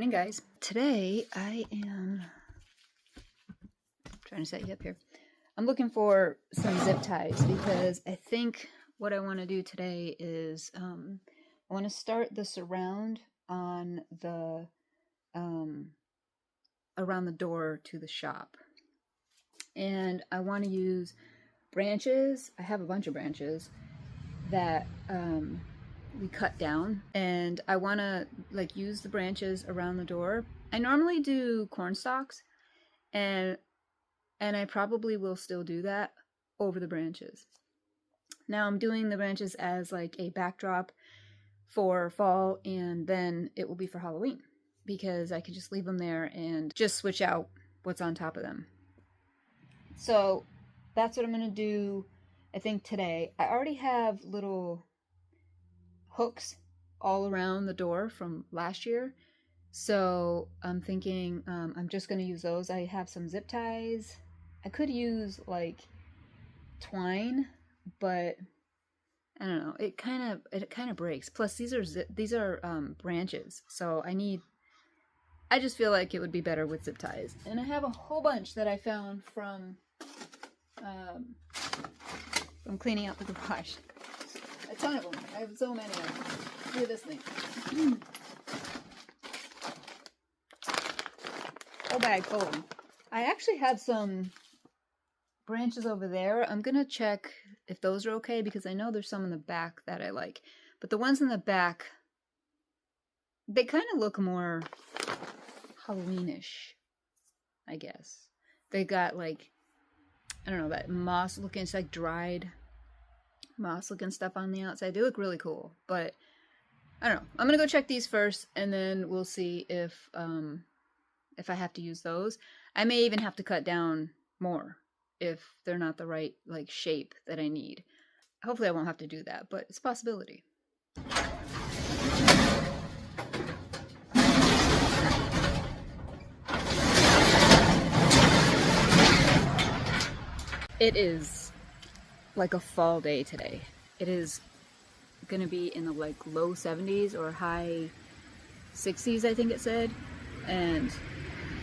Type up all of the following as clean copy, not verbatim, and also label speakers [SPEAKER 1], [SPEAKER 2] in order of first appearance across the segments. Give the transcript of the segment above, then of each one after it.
[SPEAKER 1] Morning, guys. Today I am trying to set you up here. I'm looking for some zip ties because I think what I want to do today is I want to start the surround on the around the door to the shop, and I want to use branches. I have a bunch of branches that we cut down, and I want to like use the branches around the door. I normally do corn stalks, and I probably will still do that over the branches. Now I'm doing the branches as like a backdrop for fall, and then it will be for Halloween because I could just leave them there and just switch out what's on top of them. So that's what I'm gonna do, I think, today. I already have little hooks all around the door from last year, so I'm thinking I'm just going to use those. I have some zip ties. I could use like twine, but I don't know, it kind of breaks. Plus these are branches, so I just feel like it would be better with zip ties. And I have a whole bunch that I found from cleaning out the garage. A ton of them. I have so many of them. Look at this thing. Whole bag full of them. I actually have some branches over there. I'm gonna check if those are okay because I know there's some in the back that I like. But the ones in the back, they kind of look more Halloweenish, I guess. They got like, I don't know, that moss looking, it's like dried moss looking stuff on the outside. They look really cool, but I don't know. I'm gonna go check these first, and then we'll see if I have to use those. I may even have to cut down more if they're not the right like shape that I need. Hopefully I won't have to do that, but it's a possibility. It is like a fall day today. It is gonna be in the like low 70s or high 60s, I think it said, and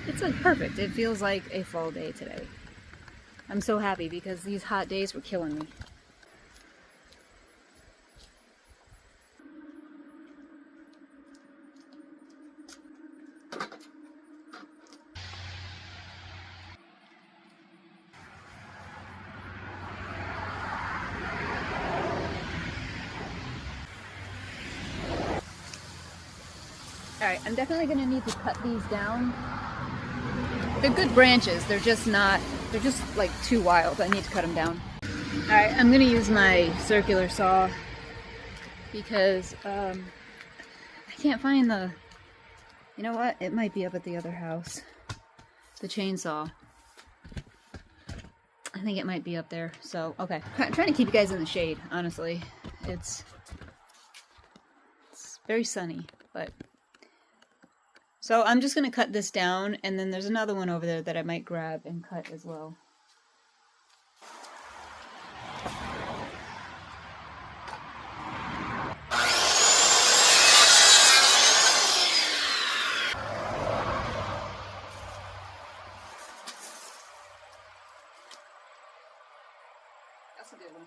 [SPEAKER 1] it's like perfect. It feels like a fall day today. I'm so happy because these hot days were killing me. Alright, I'm definitely going to need to cut these down. They're good branches, they're just like too wild. I need to cut them down. Alright, I'm going to use my circular saw because I can't find the, you know what, it might be up at the other house. The chainsaw. I think it might be up there, so okay. I'm trying to keep you guys in the shade, honestly. It's very sunny, but... So I'm just going to cut this down, and then there's another one over there that I might grab and cut as well. That's a good one.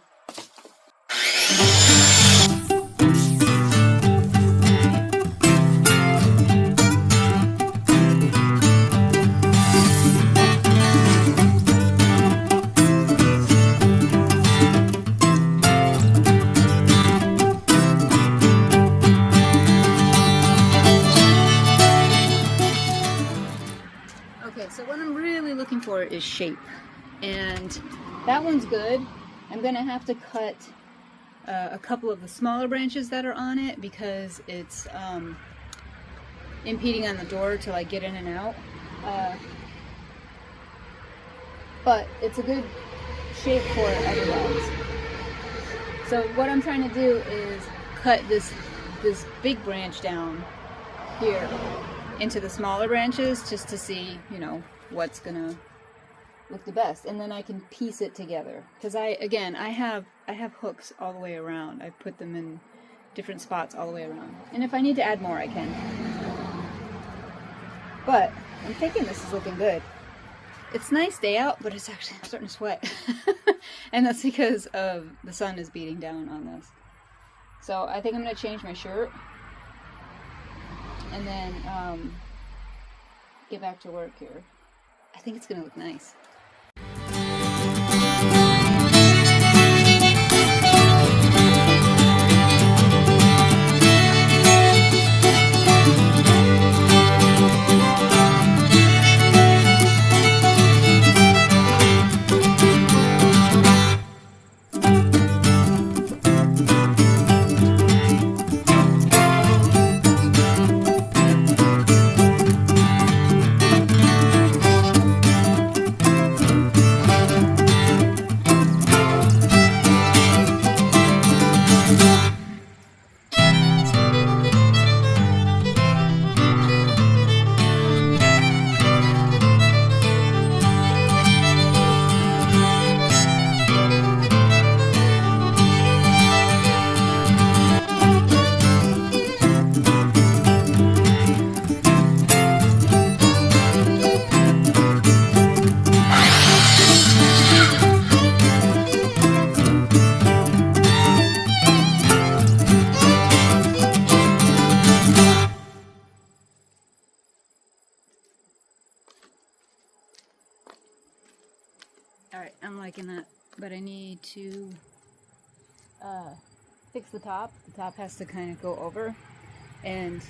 [SPEAKER 1] So what I'm really looking for is shape, and that one's good. I'm gonna have to cut a couple of the smaller branches that are on it because it's impeding on the door to like get in and out, but it's a good shape for it otherwise. So what I'm trying to do is cut this big branch down here into the smaller branches just to see, you know, what's gonna look the best, and then I can piece it together because I have hooks all the way around. I put them in different spots all the way around, and if I need to add more I can. But I'm thinking this is looking good. It's a nice day out, but it's actually, I'm starting to sweat. And that's because of the sun is beating down on this. So I think I'm going to change my shirt and then get back to work here. I think it's going to look nice. Alright, I'm liking that, but I need to fix the top. The top has to kind of go over, and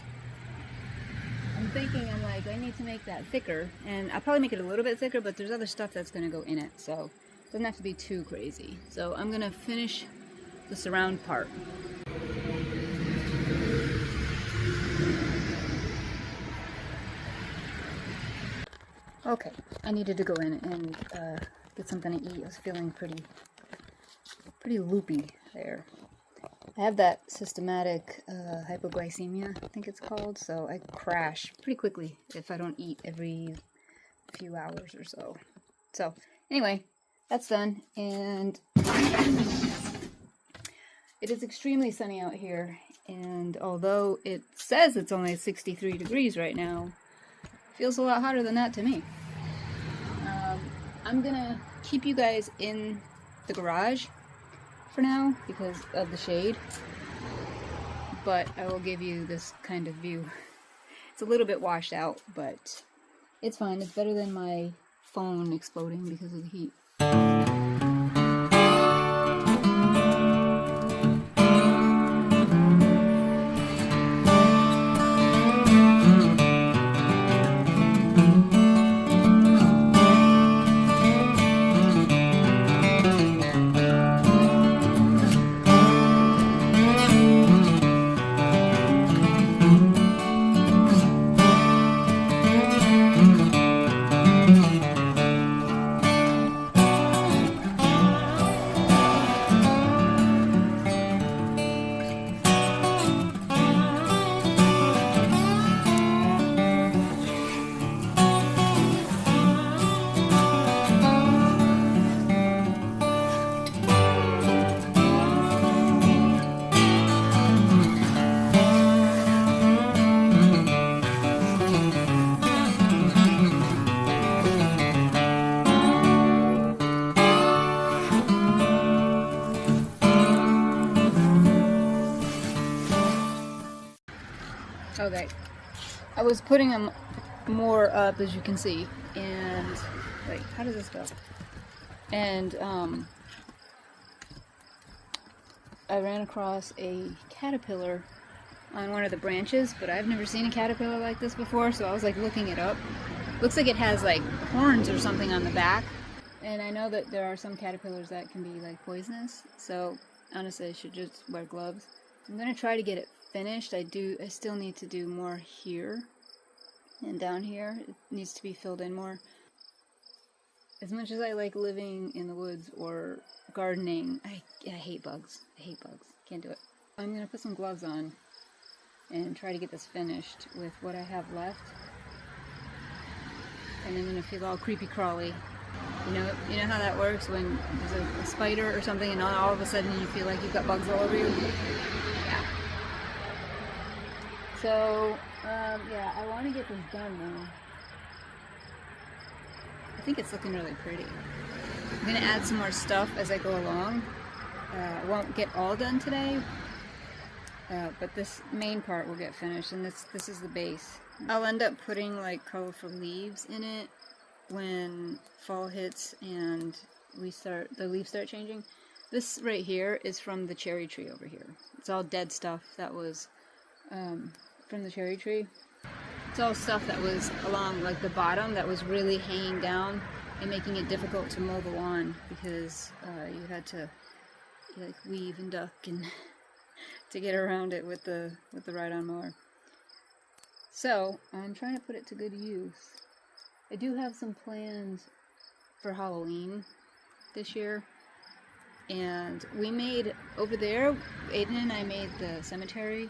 [SPEAKER 1] I'm thinking, I'm like, I need to make that thicker, and I'll probably make it a little bit thicker, but there's other stuff that's going to go in it, so it doesn't have to be too crazy. So I'm going to finish the surround part. Okay, I needed to go in and get something to eat. I was feeling pretty loopy there. I have that systematic hypoglycemia, I think it's called, so I crash pretty quickly if I don't eat every few hours or so. So anyway, that's done, and it is extremely sunny out here, and although it says it's only 63 degrees right now, it feels a lot hotter than that to me. I'm gonna keep you guys in the garage for now because of the shade, but I will give you this kind of view. It's a little bit washed out, but it's fine. It's better than my phone exploding because of the heat. Okay, I was putting them more up, as you can see, and wait, how does this go? And I ran across a caterpillar on one of the branches, but I've never seen a caterpillar like this before, so I was like looking it up. Looks like it has like horns or something on the back, and I know that there are some caterpillars that can be like poisonous, so honestly I should just wear gloves. I'm gonna try to get it finished. I still need to do more here and down here. It needs to be filled in more. As much as I like living in the woods or gardening, I hate bugs. I hate bugs. Can't do it. I'm gonna put some gloves on and try to get this finished with what I have left. And I'm gonna feel all creepy crawly. You know how that works when there's a spider or something and all of a sudden you feel like you've got bugs all over you? Yeah. So, yeah, I want to get this done though. think it's looking really pretty. I'm gonna add some more stuff as I go along. I won't get all done today, but this main part will get finished, and this is the base. I'll end up putting like colorful leaves in it when fall hits and the leaves start changing. This right here is from the cherry tree over here. It's all dead stuff that was from the cherry tree. It's all stuff that was along like the bottom that was really hanging down and making it difficult to mow the lawn because you had to like weave and duck and to get around it with the ride-on mower. So I'm trying to put it to good use. I do have some plans for Halloween this year, and we made over there, Ayden and I made the cemetery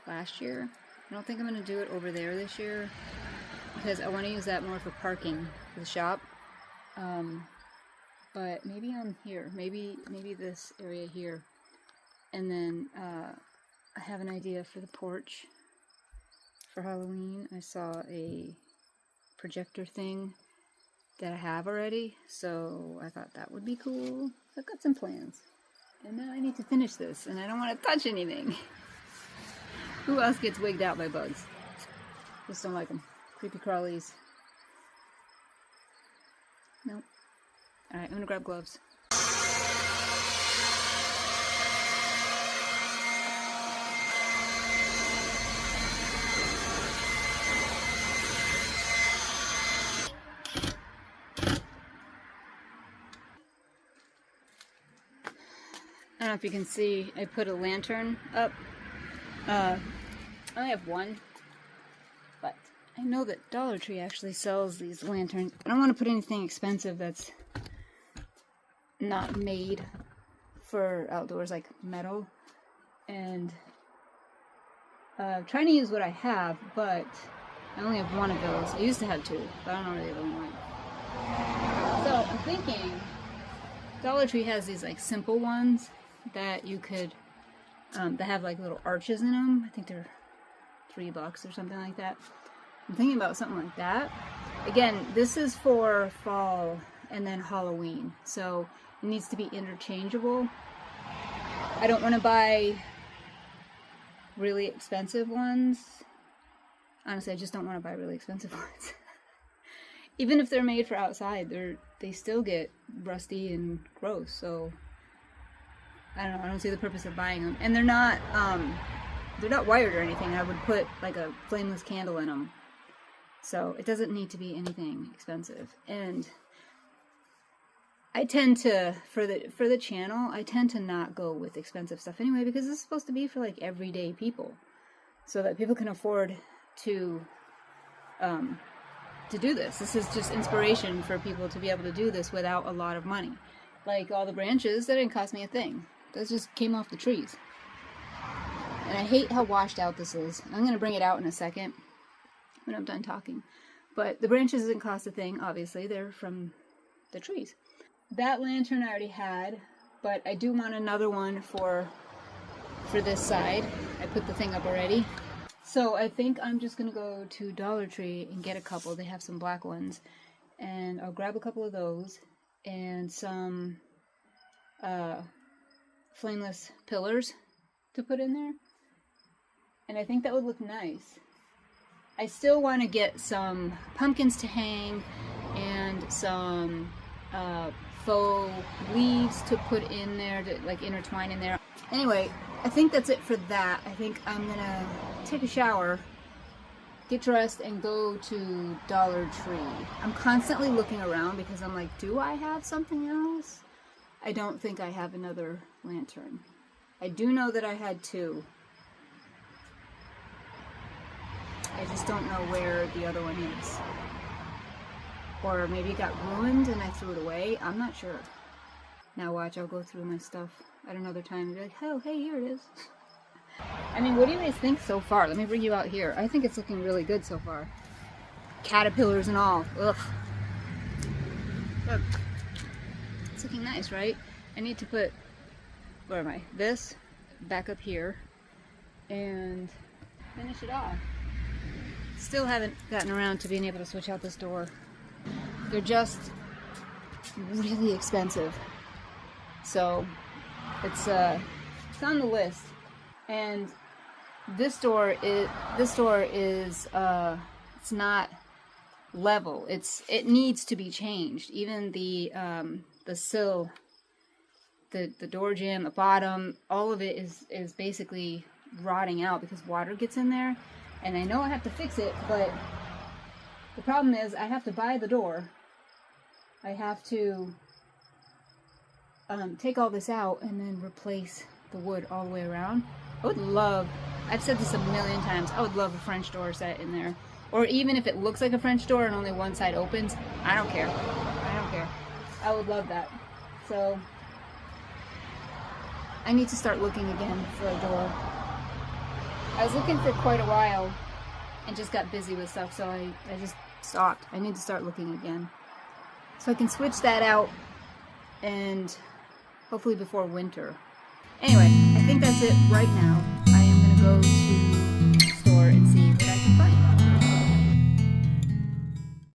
[SPEAKER 1] last year. I don't think I'm going to do it over there this year because I want to use that more for parking for the shop. But maybe on here, maybe this area here. And then I have an idea for the porch for Halloween. I saw a projector thing that I have already, so I thought that would be cool. I've got some plans. And now I need to finish this, and I don't want to touch anything. Who else gets wigged out by bugs? Just don't like them. Creepy crawlies. Nope. Alright, I'm gonna grab gloves. I don't know if you can see, I put a lantern up. I only have one, but I know that Dollar Tree actually sells these lanterns. I don't want to put anything expensive that's not made for outdoors, like metal. And I'm trying to use what I have, but I only have one of those. I used to have two, but I don't know where the other one went. So I'm thinking Dollar Tree has these like simple ones that you could that have like little arches in them. I think they're $3 or something like that. I'm thinking about something like that. Again, this is for fall and then Halloween, so it needs to be interchangeable. I don't want to buy really expensive ones. Honestly, I just don't want to buy really expensive ones. Even if they're made for outside, they still get rusty and gross, so I don't know, I don't see the purpose of buying them. And they're not wired or anything. I would put like a flameless candle in them. So it doesn't need to be anything expensive. And I tend to, for the channel, I tend to not go with expensive stuff anyway, because it's supposed to be for like everyday people, so that people can afford to do this. This is just inspiration for people to be able to do this without a lot of money. Like all the branches, that didn't cost me a thing. Those just came off the trees. And I hate how washed out this is. I'm going to bring it out in a second when I'm done talking. But the branches didn't cost a thing, obviously. They're from the trees. That lantern I already had, but I do want another one for this side. I put the thing up already. So I think I'm just going to go to Dollar Tree and get a couple. They have some black ones. And I'll grab a couple of those and some flameless pillars to put in there. And I think that would look nice. I still want to get some pumpkins to hang and some faux leaves to put in there, to like intertwine in there. Anyway, I think that's it for that. I think I'm gonna take a shower, get dressed, and go to Dollar Tree. I'm constantly looking around because I'm like, do I have something else? I don't think I have another lantern. I do know that I had two. I just don't know where the other one is. Or maybe it got ruined and I threw it away. I'm not sure. Now watch, I'll go through my stuff at another time and be like, oh, hey, here it is. I mean, what do you guys think so far? Let me bring you out here. I think it's looking really good so far. Caterpillars and all. Ugh. Look. It's looking nice, right? I need to put, where am I? This back up here and finish it off. Still haven't gotten around to being able to switch out this door. they're just really expensive. So it's on the list. And this door is it's not level. It needs to be changed. Even the sill, the door jamb, the bottom, all of it is basically rotting out because water gets in there. And I know I have to fix it, but the problem is I have to buy the door. I have to take all this out and then replace the wood all the way around. I would love, I've said this a million times, I would love a French door set in there. Or even if it looks like a French door and only one side opens, I don't care. I don't care. I would love that. So I need to start looking again for a door. I was looking for quite a while and just got busy with stuff, so I just stopped. I need to start looking again. So I can switch that out, and hopefully before winter. Anyway, I think that's it right now. I am going to go to